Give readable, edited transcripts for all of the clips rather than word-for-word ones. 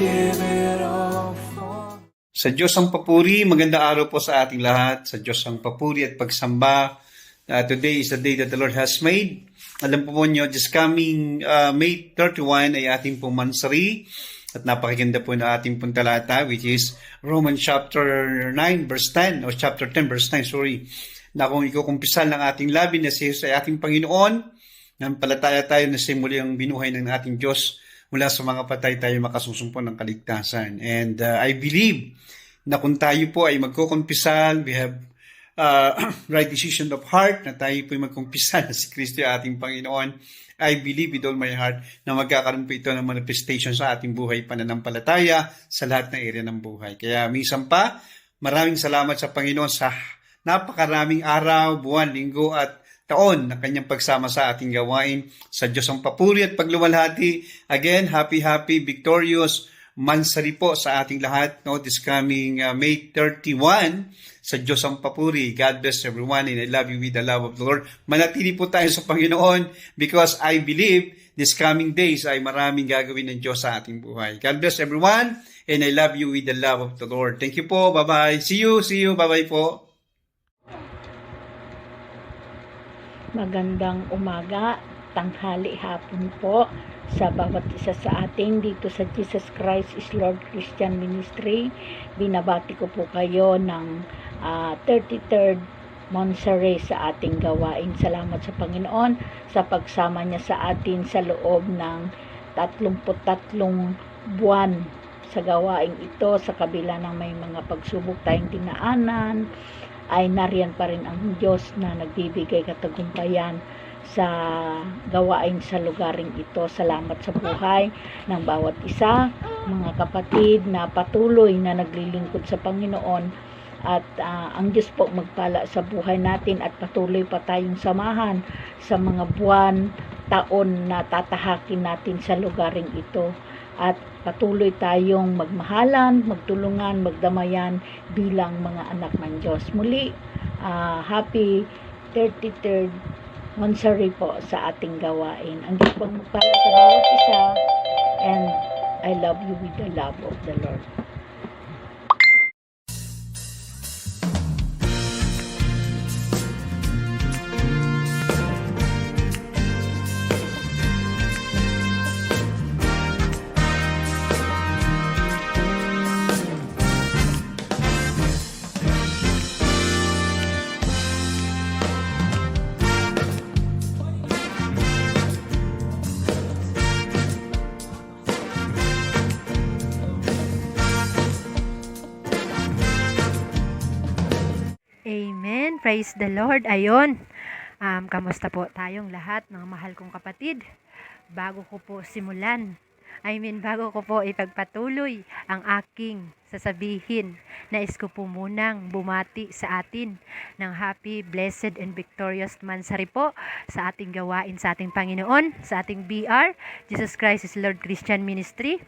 give it all for. Sa Diyos ang papuri, magandang araw po sa ating lahat. Sa Diyos ang papuri at pagsamba. Today is the day that the Lord has made. Alam po nyo, this coming May 31 ay ating pong mansari. At napakaganda po na ating pong talata, which is Romans chapter 9 verse 10, o chapter 10 verse 9, sorry. Na kung ikukumpisal ng ating labi na si Jesus ay ating Panginoon, nampalataya tayo na siya muli ang binuhay ng ating Diyos, mula sa mga patay tayo makasusumpo ng kaligtasan. And I believe na kung tayo po ay magkukumpisal, we have right decision of heart na tayo po ay magkumpisal na si Kristo ay ating Panginoon. I believe with all my heart na magkakaroon po ito ng manifestation sa ating buhay pananampalataya sa lahat ng area ng buhay. Kaya minsan pa, maraming salamat sa Panginoon sa napakaraming araw, buwan, linggo at taon na kanyang pagsama sa ating gawain. Sa Diyos ang papuri at pagluwalhati. Again, happy, victorious mansari po sa ating lahat. No? This coming May 31, sa Diyos ang papuri. God bless everyone and I love you with the love of the Lord. Manatili po tayo sa Panginoon because I believe this coming days ay maraming gagawin ng Diyos sa ating buhay. God bless everyone and I love you with the love of the Lord. Thank you po. Bye-bye. See you. Bye-bye po. Magandang umaga, tanghali, hapon po sa bawat isa sa ating dito sa Jesus Christ is Lord Christian Ministry. Binabati ko po kayo ng 33rd Monsere sa ating gawain. Salamat sa Panginoon sa pagsama niya sa atin sa loob ng 33 buwan sa gawain ito, sa kabila ng may mga pagsubok tayong dinaanan, ay nariyan pa rin ang Diyos na nagbibigay katagumpayan sa gawain sa lugaring ito. Salamat sa buhay ng bawat isa, mga kapatid na patuloy na naglilingkod sa Panginoon. At ang Diyos po magpala sa buhay natin at patuloy pa tayong samahan sa mga buwan, taon na tatahakin natin sa lugaring ito. At patuloy tayong magmahalan, magtulungan, magdamayan bilang mga anak ng Diyos. Muli, happy 33rd Monsari po sa ating gawain. Ang Diyos pong magpala sa bawat isa, and I love you with the love of the Lord. Amen. Praise the Lord. Ayun. Kamusta po tayong lahat, mga mahal kong kapatid? Bago ko po bago ko po ipagpatuloy ang aking sasabihin, nais ko po munang bumati sa atin ng happy, blessed, and victorious mansari po sa ating gawain sa ating Panginoon, sa ating BR, Jesus Christ is Lord Christian Ministry.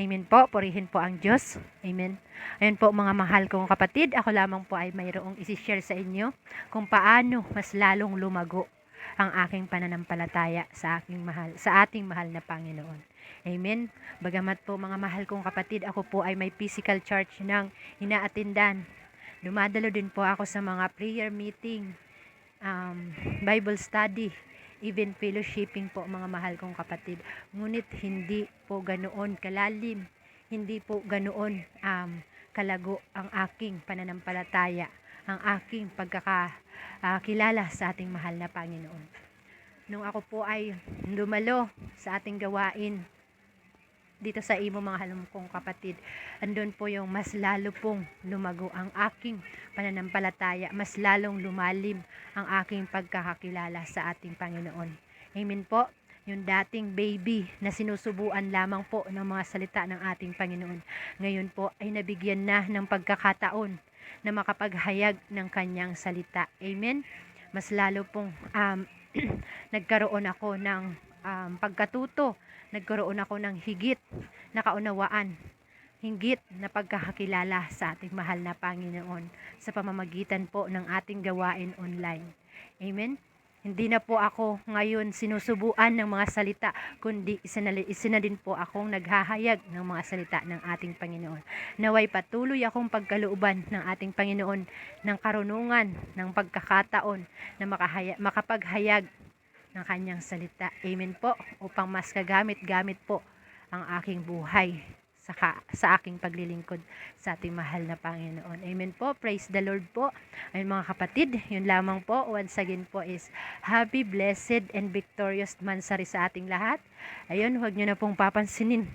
Amen po, purihin po ang Diyos. Amen. Ayun po mga mahal kong kapatid, ako lamang po ay mayroong isi-share sa inyo kung paano mas lalong lumago ang aking pananampalataya sa ating mahal na Panginoon. Amen. Bagamat po mga mahal kong kapatid, ako po ay may physical church ng inaatindan. Dumadalo din po ako sa mga prayer meeting, Bible study, even fellowshipping po mga mahal kong kapatid. Ngunit hindi po ganoon kalalim, hindi po ganoon kalago ang aking pananampalataya, ang aking pagkakakilala sa ating mahal na Panginoon. Nung ako po ay dumalo sa ating gawain dito sa imo mga halong kong kapatid, andun po yung mas lalo pong lumago ang aking pananampalataya, mas lalong lumalim ang aking pagkakakilala sa ating Panginoon. Amen po. Yung dating baby na sinusubuan lamang po ng mga salita ng ating Panginoon, ngayon po ay nabigyan na ng pagkakataon na makapaghayag ng kanyang salita. Amen. Mas lalo pong nagkaroon ako ng pagkatuto, nagkaroon ako ng higit na kaunawaan, higit na pagkakakilala sa ating mahal na Panginoon sa pamamagitan po ng ating gawain online. Amen. Hindi na po ako ngayon sinusubuan ng mga salita, kundi isa na din po akong naghahayag ng mga salita ng ating Panginoon. Naway patuloy akong pagkalooban ng ating Panginoon ng karunungan, ng pagkakataon na makapaghayag ng kanyang salita. Amen po, upang mas kagamit-gamit po ang aking buhay sa aking paglilingkod sa ating mahal na Panginoon. Amen po. Praise the Lord po. Ayun mga kapatid, yun lamang po. Once again po is happy, blessed, and victorious Mansari sa ating lahat. Ayun, huwag nyo na pong papansinin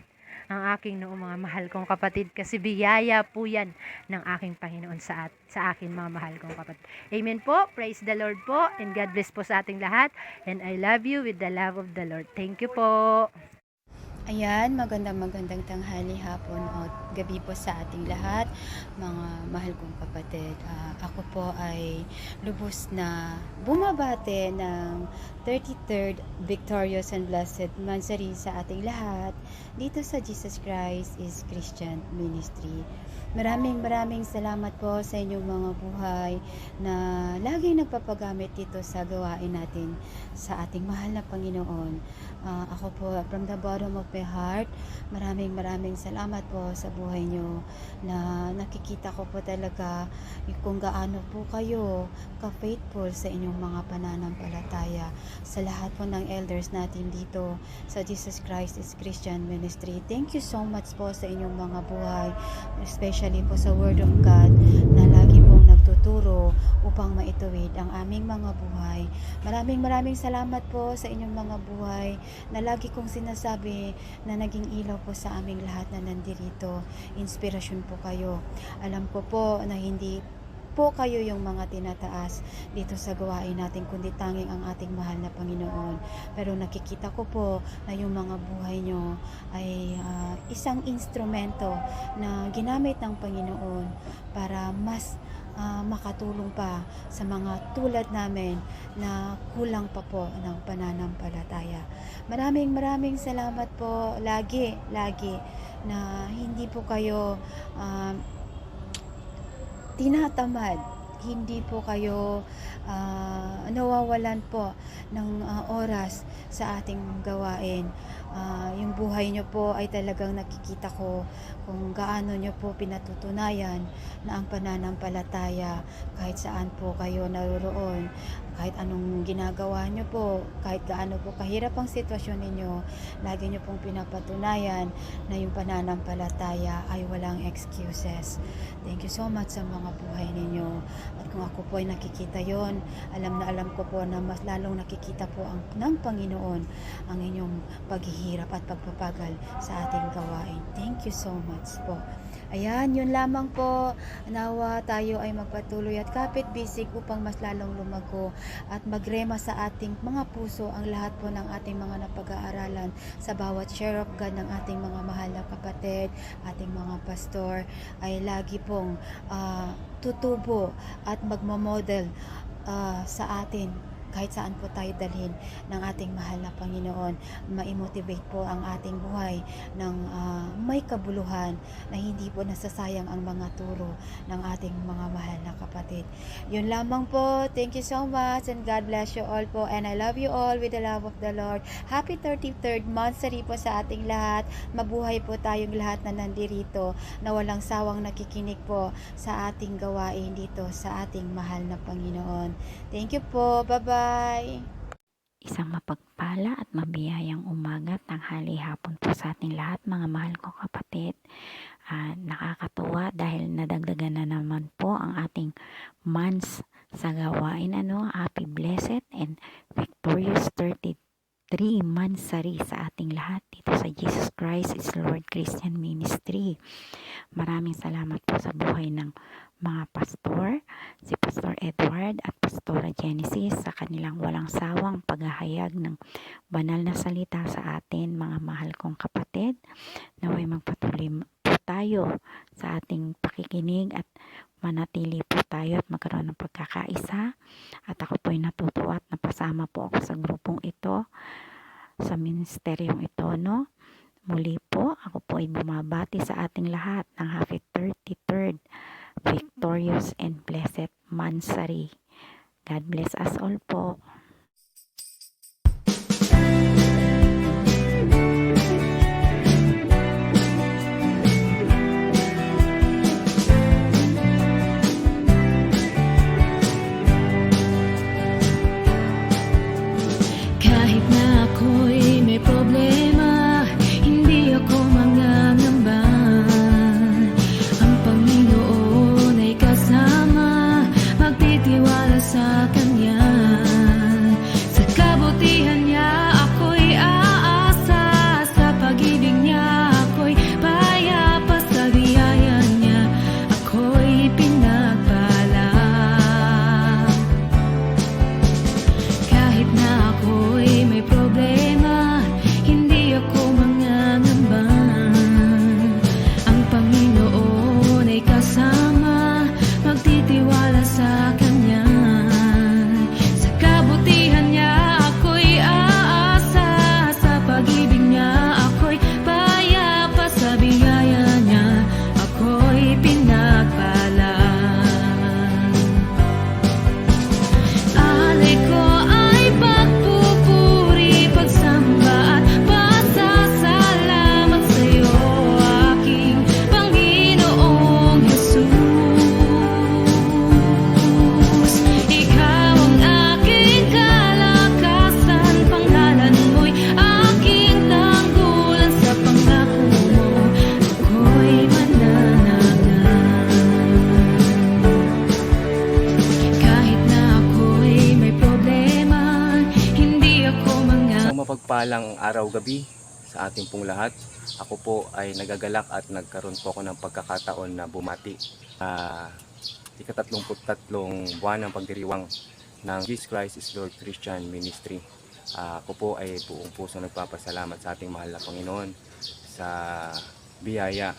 ang aking noong mga mahal kong kapatid kasi biyaya po yan ng aking Panginoon sa akin mga mahal kong kapatid. Amen po. Praise the Lord po, and God bless po sa ating lahat, and I love you with the love of the Lord. Thank you po. Ayan, magandang tanghali, hapon o gabi po sa ating lahat, mga mahal kong kapatid. Ako po ay lubos na bumabate ng 33rd Victorious and Blessed Mansari sa ating lahat dito sa Jesus Christ is Christian Ministry. Maraming salamat po sa inyong mga buhay na laging nagpapagamit dito sa gawain natin sa ating mahal na Panginoon. Ako po, from the bottom of my heart, maraming salamat po sa buhay nyo na nakikita ko po talaga kung gaano po kayo ka-faithful sa inyong mga pananampalataya. Sa lahat po ng elders natin dito sa Jesus Christ is Christian Ministry, thank you so much po sa inyong mga buhay, especially po sa Word of God na lagi pong nagtuturo upang maituwid ang aming mga buhay. Maraming salamat po sa inyong mga buhay na lagi kong sinasabi na naging ilaw po sa aming lahat na nandirito. Inspirasyon po kayo. Alam ko po na hindi po kayo yung mga tinataas dito sa gawain natin, kundi tanging ang ating mahal na Panginoon. Pero nakikita ko po na yung mga buhay nyo ay isang instrumento na ginamit ng Panginoon para mas makatulong pa sa mga tulad namin na kulang pa po ng pananampalataya. Maraming salamat po lagi na hindi po kayo tinatamad, hindi po kayo nawawalan po ng oras sa ating gawain. Yung buhay nyo po ay talagang nakikita ko kung gaano nyo po pinatutunayan na ang pananampalataya kahit saan po kayo naroroon, kahit anong ginagawa nyo po, kahit gaano po kahirap ang sitwasyon ninyo, lagi nyo pong pinapatunayan na yung pananampalataya ay walang excuses. Thank you so much sa mga buhay ninyo. At kung ako po ay nakikita yon, alam ko po na mas lalong nakikita po ng Panginoon ang inyong paghihirap at pagpapagal sa ating gawain. Thank you so much po. Ayan, yun lamang po. Nawa tayo ay magpatuloy at kapit-bisig upang mas lalong lumago at magrema sa ating mga puso ang lahat po ng ating mga napag-aaralan sa bawat share of God ng ating mga mahal na kapatid, ating mga pastor ay lagi pong tutubo at magmamodel sa atin kahit saan po tayo dalhin ng ating mahal na Panginoon. Ma-motivate po ang ating buhay ng may kabuluhan na hindi po nasasayang ang mga turo ng ating mga mahal na kapatid. Yun lamang po. Thank you so much and God bless you all po, and I love you all with the love of the Lord. Happy 33rd Mansari po sa ating lahat. Mabuhay po tayong lahat na nandirito na walang sawang nakikinig po sa ating gawain dito sa ating mahal na Panginoon. Thank you po. Bye-bye. Isang mapagpala at mabiyayang umaga, tanghali, hapon po sa ating lahat, mga mahal kong kapatid. Nakakatuwa dahil nadagdagan na naman po ang ating months sa gawain. Happy, blessed, and victorious 33 Mansari sa ating lahat dito sa Jesus Christ is Lord Christian Ministry. Maraming salamat po sa buhay ng mga pastor, si Pastor Edward at Pastora Genesis, sa kanilang walang sawang paghahayag ng banal na salita sa atin, mga mahal kong kapatid. Naway magpatuloy po tayo sa ating pakikinig at manatili po tayo at magkaroon ng pagkakaisa. At ako po ay natutuwa at napasama po ako sa grupong ito, sa ministeryong ito, Muli po, ako po ay bumabati sa ating lahat ng happy 33rd Victorious and Blessed Mansari. God bless us all po. mapagpalang araw-gabi sa ating pong lahat. Ako po ay nagagalak at nagkaroon po ako ng pagkakataon na bumati ika-33 buwan ng pagdiriwang ng Jesus Christ is Lord Christian Ministry. Ako po ay buong puso nagpapasalamat sa ating mahal na Panginoon sa biyaya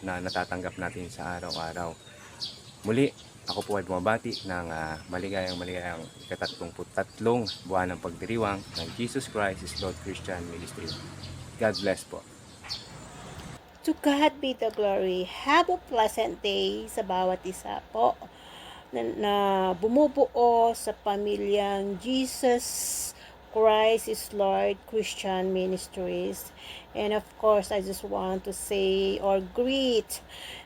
na natatanggap natin sa araw-araw. Muli, ako po ay bumabati ng maligayang ika-33 buwan ng pagdiriwang ng Jesus Christ is Lord Christian Ministry. God bless po. To God be the glory. Have a pleasant day sa bawat isa po na bumubuo sa pamilyang Jesus Christ is Lord Christian Ministries. And of course, I just want to say or greet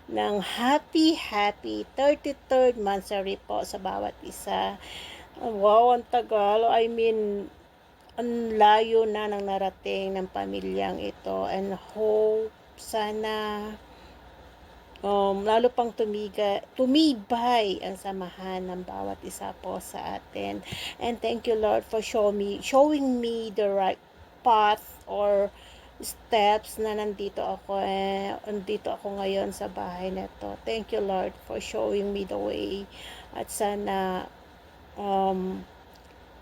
ng happy 33rd Mansari po sa bawat isa. Wow, ang tagal. I mean, ang layo na nang narating ng pamilyang ito, and hope sana lalo pang tumibay ang samahan ng bawat isa po sa atin. And thank you, Lord, for showing me the right path or steps na nandito ako ngayon sa bahay na to. Thank you, Lord, for showing me the way. At sana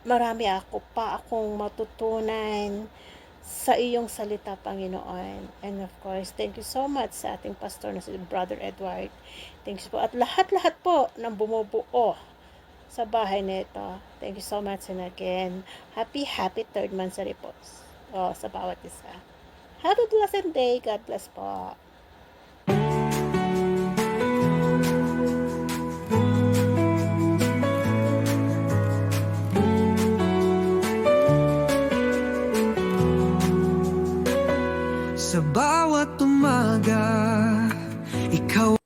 marami akong matutunan sa iyong salita, Panginoon. And of course, thank you so much sa ating pastor na si Brother Edward. Thanks po. At lahat po ng bumubuo sa bahay nito. Thank you so much. And again, happy 3rd Mansari po sa bawat isa. Have a blessed day. God bless po. Sa bawat umaga, ikaw.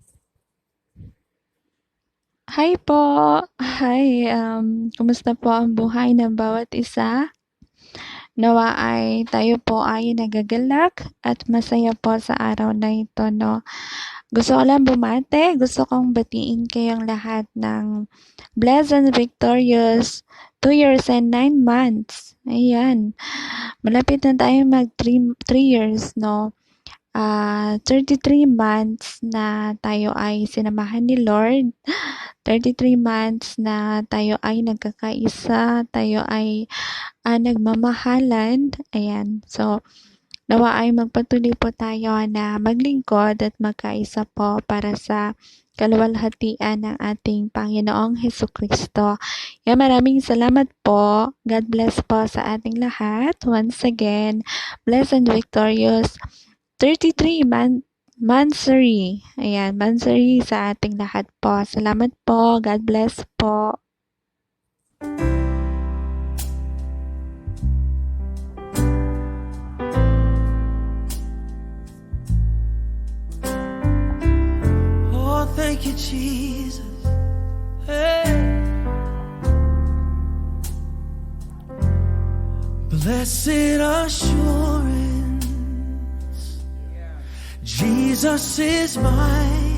Hi po! Hi! Kumusta po ang buhay ng bawat isa? Nawa ay tayo po ay nagagalak at masaya po sa araw na ito, no? Gusto ko lang bumate, gusto kong batiin kayong lahat ng blessed and victorious 2 years and 9 months. Ayan. Malapit na tayo mag 3 years, no? 33 months na tayo ay sinamahan ni Lord. 33 months na tayo ay nagkakaisa, tayo ay nagmamahalan. Ayan. So, nawa ay magpatuloy po tayo na maglingkod at magkaisa po para sa kaluwalhatian ng ating Panginoong Hesukristo. Kaya maraming salamat po. God bless po sa ating lahat. Once again, blessed and victorious 33 Mansari. Ayan, Mansari sa ating lahat po. Salamat po. God bless po. Oh, thank you, Jesus. Hey. Blessed assurance, Jesus is mine.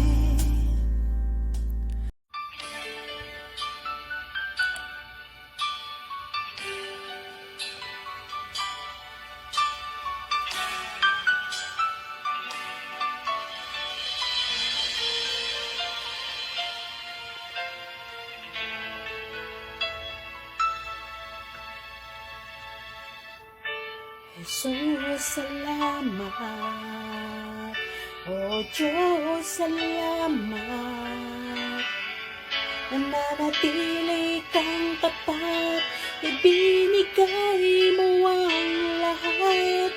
Jesus, salamat. O Diyos, salamat. Nananatili kang tapat, ibinigay mo ang lahat.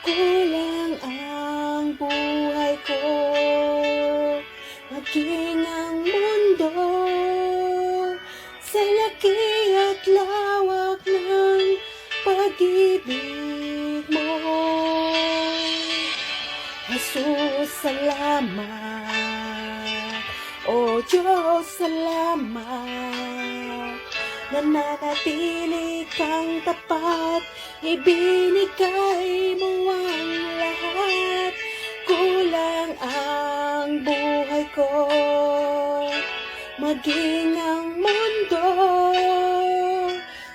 Kulang ang buhay ko, maging ang mundo sa laki at lawak ng pag-ibig mo. Jesus, salamat. O Diyos, salamat. Nananatili kang tapat, ibinigay mo ang lahat. Kulang ang buhay ko, maging ang mundo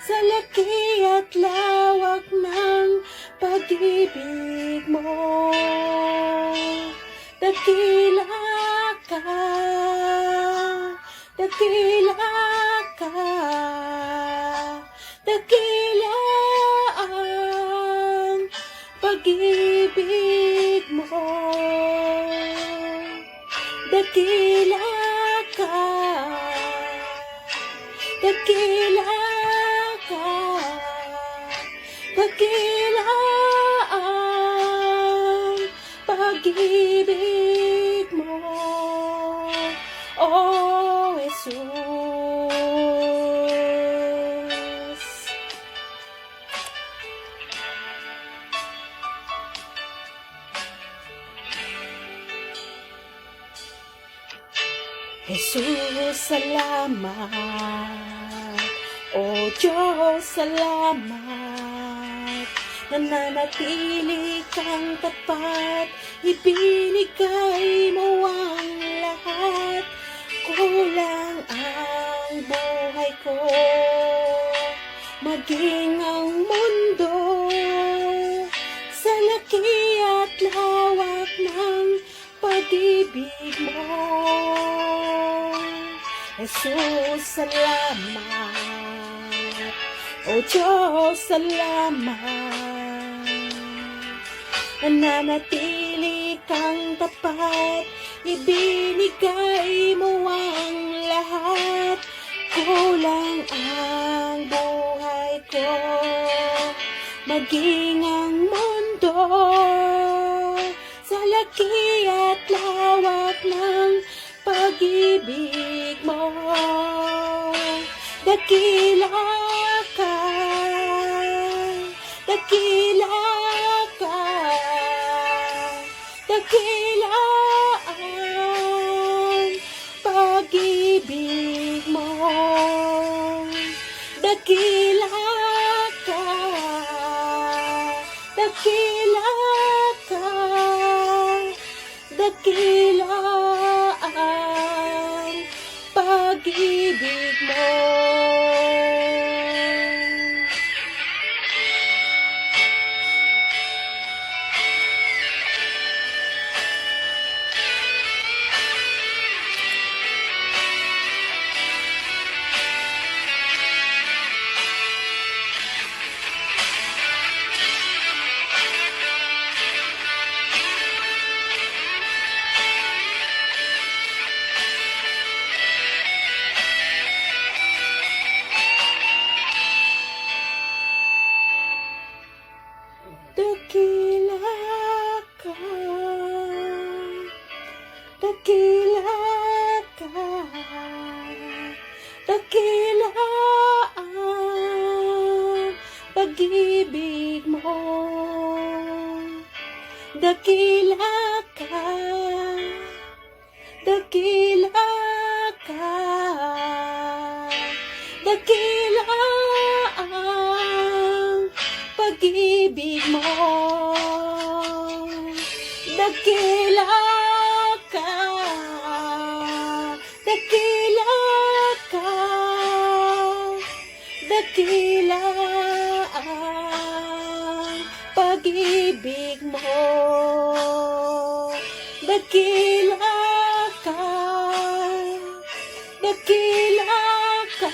sa laki at lawak ng pag-ibig mo. Dakila ka, dakila ka, dakila ang pag-ibig mo. Dakila ka, dakila ka, dakila ang pag-ibig mo, oh Jesus. Jesus, salamat. O Diyos, salamat. Nananatili kang tapat, ibinigay mo ang lahat. Kulang ang buhay ko, maging ang mundo, sa laki at lawak ng pag-ibig mo. Jesus, salamat. O Diyos, salamat. Nananatili kang tapat, ibinigay mo ang lahat. Kulang ang buhay ko, maging ang mundo, sa laki at lawak ng pag-ibig mo. Dakila ka, dakila ka, dakila ang pag-ibig mo. Dakila ka, dakila ka, dakila ang pag-ibig mo. Dakila ka, dakila ka, dakila ang pag-ibig mo. Dakila ka, dakila ka, dakila ang pag-ibig mo. Dakila ka, dakila ka, dakila ang pag-ibig mo. Dakila ka, dakila ka,